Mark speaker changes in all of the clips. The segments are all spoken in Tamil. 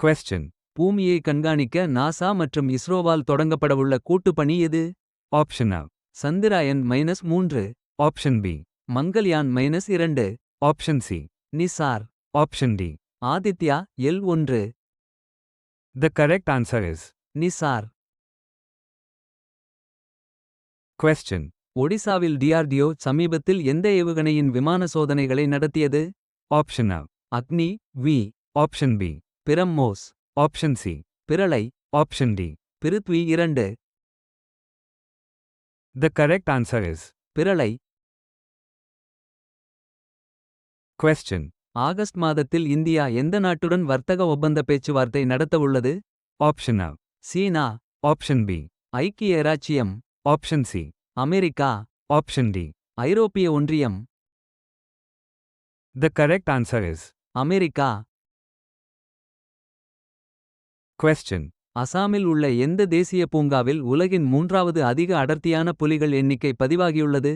Speaker 1: Question.
Speaker 2: பூமியை கண்காணிக்க நாசா மற்றும் இஸ்ரோவால் தொடங்கப்படவுள்ள கூட்டுப்பணி எது?
Speaker 1: Option A.
Speaker 2: Chandrayaan -3.
Speaker 1: Option B.
Speaker 2: Mangalyaan -2.
Speaker 1: Option C.
Speaker 2: NISAR.
Speaker 1: Option D.
Speaker 2: Aditya L1.
Speaker 1: The correct answer is.
Speaker 2: NISAR.
Speaker 1: Question.
Speaker 2: ஒடிசாவில் டிஆர்டிஓ சமீபத்தில் எந்த ஏவுகணையின் விமான சோதனைகளை நடத்தியது?
Speaker 1: Option A.
Speaker 2: Agni V.
Speaker 1: Option B.
Speaker 2: BrahMos.
Speaker 1: Option C.
Speaker 2: Pralay.
Speaker 1: Option D.
Speaker 2: Prithvi 2.
Speaker 1: The correct answer is.
Speaker 2: Pralay.
Speaker 1: Question.
Speaker 2: August மாதத்தில் இந்தியா எந்த நாட்டுடன் வர்த்தக ஒப்பந்த பேச்சுவார்த்தை நடத்தவுள்ளது?
Speaker 1: Option A.
Speaker 2: China.
Speaker 1: Option B.
Speaker 2: ஐக்கிய இராச்சியம்.
Speaker 1: Option C.
Speaker 2: America.
Speaker 1: Option D.
Speaker 2: ஐரோப்பிய ஒன்றியம்.
Speaker 1: The correct answer is.
Speaker 2: America.
Speaker 1: Question.
Speaker 2: அசாமில் உள்ள எந்த தேசிய பூங்காவில் உலகின் 3வது அதிக அடர்த்தியான புலிகள் எண்ணிக்கை பதிவாகியுள்ளது?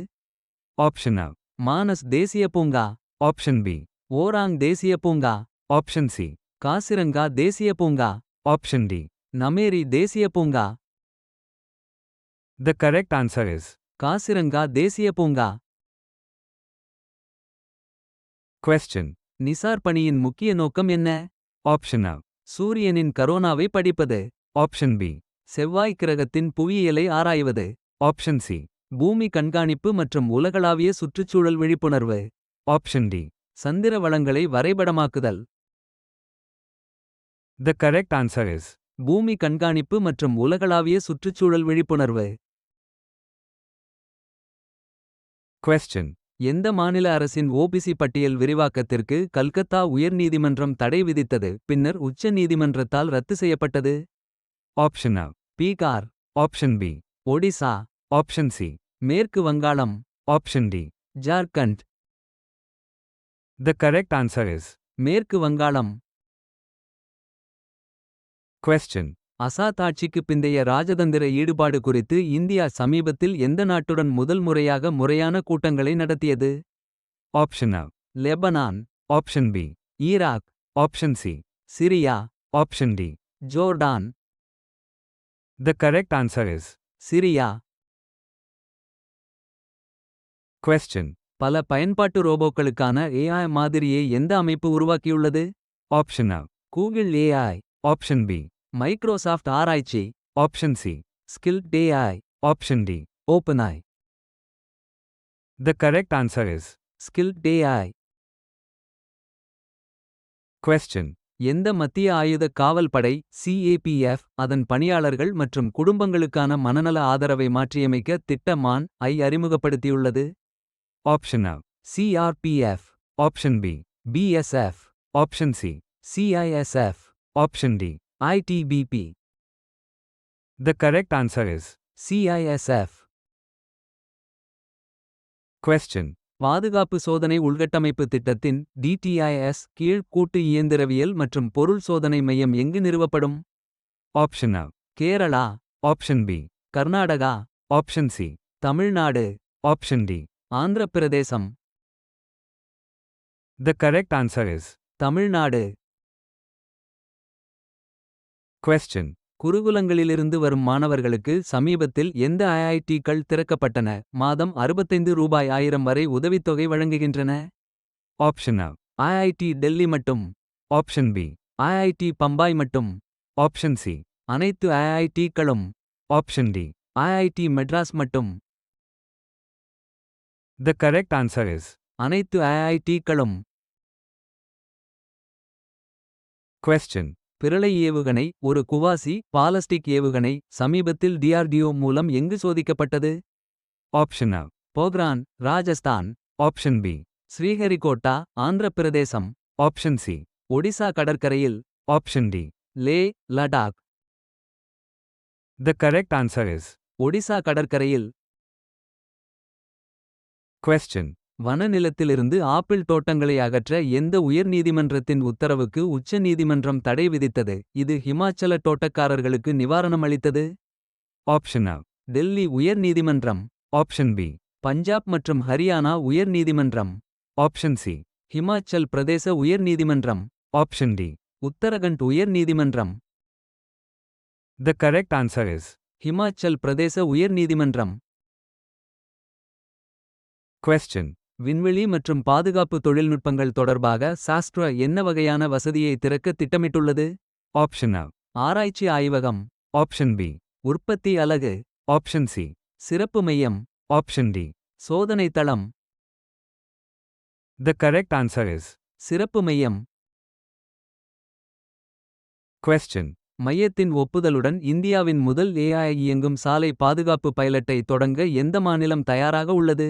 Speaker 1: Option A.
Speaker 2: மானஸ் தேசிய பூங்கா.
Speaker 1: Option B.
Speaker 2: ஓராங் தேசிய பூங்கா.
Speaker 1: Option C.
Speaker 2: காசிரங்கா தேசிய பூங்கா.
Speaker 1: Option D.
Speaker 2: நமேரி தேசிய பூங்கா.
Speaker 1: The correct answer is.
Speaker 2: Kaziranga தேசிய பூங்கா.
Speaker 1: Question.
Speaker 2: நிசார் பணியின் முக்கிய நோக்கம் என்ன?
Speaker 1: Option A.
Speaker 2: சூரியனின் கரோனாவை படிப்பது.
Speaker 1: Option B.
Speaker 2: செவ்வாய் கிரகத்தின் புவியியலை ஆராய்வது.
Speaker 1: Option C.
Speaker 2: பூமி கண்காணிப்பு மற்றும் உலகளாவிய சுற்றுச்சூழல் விழிப்புணர்வு.
Speaker 1: Option D.
Speaker 2: சந்திர வளங்களை வரைபடமாக்குதல்.
Speaker 1: The correct answer is.
Speaker 2: பூமி கண்காணிப்பு மற்றும் உலகளாவிய சுற்றுச்சூழல் விழிப்புணர்வு.
Speaker 1: Question.
Speaker 2: எந்த மாநில அரசின் ஓபிசி பட்டியல் விரிவாக்கத்திற்கு கல்கத்தா உயர்நீதிமன்றம் தடை விதித்தது பின்னர் உச்ச நீதிமன்றத்தால் ரத்து செய்யப்பட்டது?
Speaker 1: Option A.
Speaker 2: Bihar.
Speaker 1: Option B.
Speaker 2: Odisha.
Speaker 1: Option C.
Speaker 2: மேற்கு வங்காளம்.
Speaker 1: Option D.
Speaker 2: Jharkhand.
Speaker 1: The correct answer is.
Speaker 2: மேற்கு வங்காளம்.
Speaker 1: Question.
Speaker 2: அசாத் ஆட்சிக்கு பிந்தைய ராஜதந்திர ஈடுபாடு குறித்து இந்தியா சமீபத்தில் எந்த நாட்டுடன் முதல் முறையாக முறையான கூட்டங்களை நடத்தியது?
Speaker 1: Option A.
Speaker 2: Lebanon.
Speaker 1: Option B.
Speaker 2: Iraq.
Speaker 1: Option C.
Speaker 2: Syria.
Speaker 1: Option D.
Speaker 2: Jordan.
Speaker 1: The correct answer is.
Speaker 2: Syria.
Speaker 1: Question.
Speaker 2: பல பயன்பாட்டு ரோபோக்களுக்கான AI மாதிரியை எந்த அமைப்பு உருவாக்கியுள்ளது?
Speaker 1: Option A.
Speaker 2: Google AI.
Speaker 1: Option B.
Speaker 2: Microsoft ஆராய்ச்சி.
Speaker 1: Option C.
Speaker 2: Skilled AI.
Speaker 1: Option D.
Speaker 2: ஓப்பன்ஐ.
Speaker 1: The correct answer is.
Speaker 2: Skilled AI.
Speaker 1: Question.
Speaker 2: எந்த மத்திய ஆயுத காவல் படை CAPF அதன் பணியாளர்கள் மற்றும் குடும்பங்களுக்கான மனநல ஆதரவை மாற்றியமைக்க திட்ட மான் ஐ அறிமுகப்படுத்தியுள்ளது?
Speaker 1: Option A.
Speaker 2: CRPF.
Speaker 1: Option B.
Speaker 2: BSF.
Speaker 1: Option C.
Speaker 2: CISF.
Speaker 1: Option D.
Speaker 2: ITBP.
Speaker 1: The correct answer is.
Speaker 2: CISF.
Speaker 1: Question.
Speaker 2: பாதுகாப்பு சோதனை உள்கட்டமைப்பு திட்டத்தின் DTIS கீழ் கூட்டு இயந்திரவியல் மற்றும் பொருள் சோதனை மையம் எங்கு நிறுவப்படும்?
Speaker 1: Option A.
Speaker 2: Kerala.
Speaker 1: Option B.
Speaker 2: Karnataka.
Speaker 1: Option C.
Speaker 2: Tamil Nadu.
Speaker 1: Option D.
Speaker 2: Andhra Pradesh.
Speaker 1: The correct answer is.
Speaker 2: Tamil Nadu.
Speaker 1: Question.
Speaker 2: குருகுலங்களிலிருந்து வரும் மாணவர்களுக்கு சமீபத்தில் எந்த IIT-க்கள் திறக்கப்பட்டன மாதம் 65 ரூபாய் 1000 வரை உதவித்தொகை வழங்குகின்றன?
Speaker 1: Option A.
Speaker 2: IIT டெல்லி மட்டும்.
Speaker 1: Option B.
Speaker 2: IIT பம்பாய் மட்டும்.
Speaker 1: Option C.
Speaker 2: அனைத்து IIT-க்களும்.
Speaker 1: Option D.
Speaker 2: IIT மெட்ராஸ் மட்டும்.
Speaker 1: The correct answer is.
Speaker 2: அனைத்து IIT-க்களும்.
Speaker 1: Question.
Speaker 2: பிரளை ஏவுகணை ஒரு குவாசி பாலஸ்டிக் ஏவுகணை சமீபத்தில் DRDO மூலம் எங்கு சோதிக்கப்பட்டது?
Speaker 1: Option A.
Speaker 2: Pokhran Rajasthan.
Speaker 1: Option B.
Speaker 2: Sriharikota Andhra Pradesh.
Speaker 1: Option C.
Speaker 2: Odisha கடற்கரையில்.
Speaker 1: Option D.
Speaker 2: Leh Ladakh.
Speaker 1: The correct answer is.
Speaker 2: Odisha கடற்கரையில்.
Speaker 1: Question.
Speaker 2: வனநிலத்திலிருந்து ஆப்பிள் தோட்டங்களை அகற்ற எந்த உயர் நீதிமன்றத்தின் உத்தரவுக்கு உச்ச நீதிமன்றம் தடை விதித்தது இது ஹிமாச்சல தோட்டக்காரர்களுக்கு நிவாரணம் அளித்தது?
Speaker 1: Option A.
Speaker 2: டெல்லி உயர் நீதிமன்றம்.
Speaker 1: Option B.
Speaker 2: பஞ்சாப் மற்றும் ஹரியானா உயர் நீதிமன்றம்.
Speaker 1: Option C.
Speaker 2: ஹிமாச்சல் பிரதேச உயர் நீதிமன்றம்.
Speaker 1: Option D.
Speaker 2: உத்தரகண்ட் உயர் நீதிமன்றம்.
Speaker 1: The correct answer is
Speaker 2: Himachal பிரதேச உயர் நீதிமன்றம்.
Speaker 1: question.
Speaker 2: விண்வெளி மற்றும் பாதுகாப்பு தொழில்நுட்பங்கள் தொடர்பாக சாஸ்ட்ரா என்ன வகையான வசதியை திறக்க திட்டமிட்டுள்ளது?
Speaker 1: Option A.
Speaker 2: ஆராய்ச்சி ஆய்வகம்.
Speaker 1: Option B.
Speaker 2: உற்பத்தி அலகு.
Speaker 1: Option C.
Speaker 2: சிறப்பு மையம்.
Speaker 1: Option D.
Speaker 2: சோதனை தளம்.
Speaker 1: The correct answer is
Speaker 2: சிறப்பு மையம்.
Speaker 1: question.
Speaker 2: மையத்தின் ஒப்புதலுடன் இந்தியாவின் முதல் AI இயங்கும் சாலை பாதுகாப்பு பைலட்டை தொடங்க எந்த மாநிலம் தயாராக உள்ளது?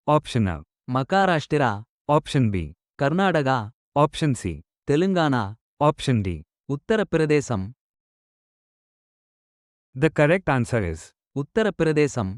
Speaker 1: Option A.
Speaker 2: Maharashtra.
Speaker 1: Option B.
Speaker 2: Karnataka.
Speaker 1: Option C.
Speaker 2: Telangana.
Speaker 1: Option D.
Speaker 2: Uttar Pradesh.
Speaker 1: The correct answer is
Speaker 2: Uttar Pradesh.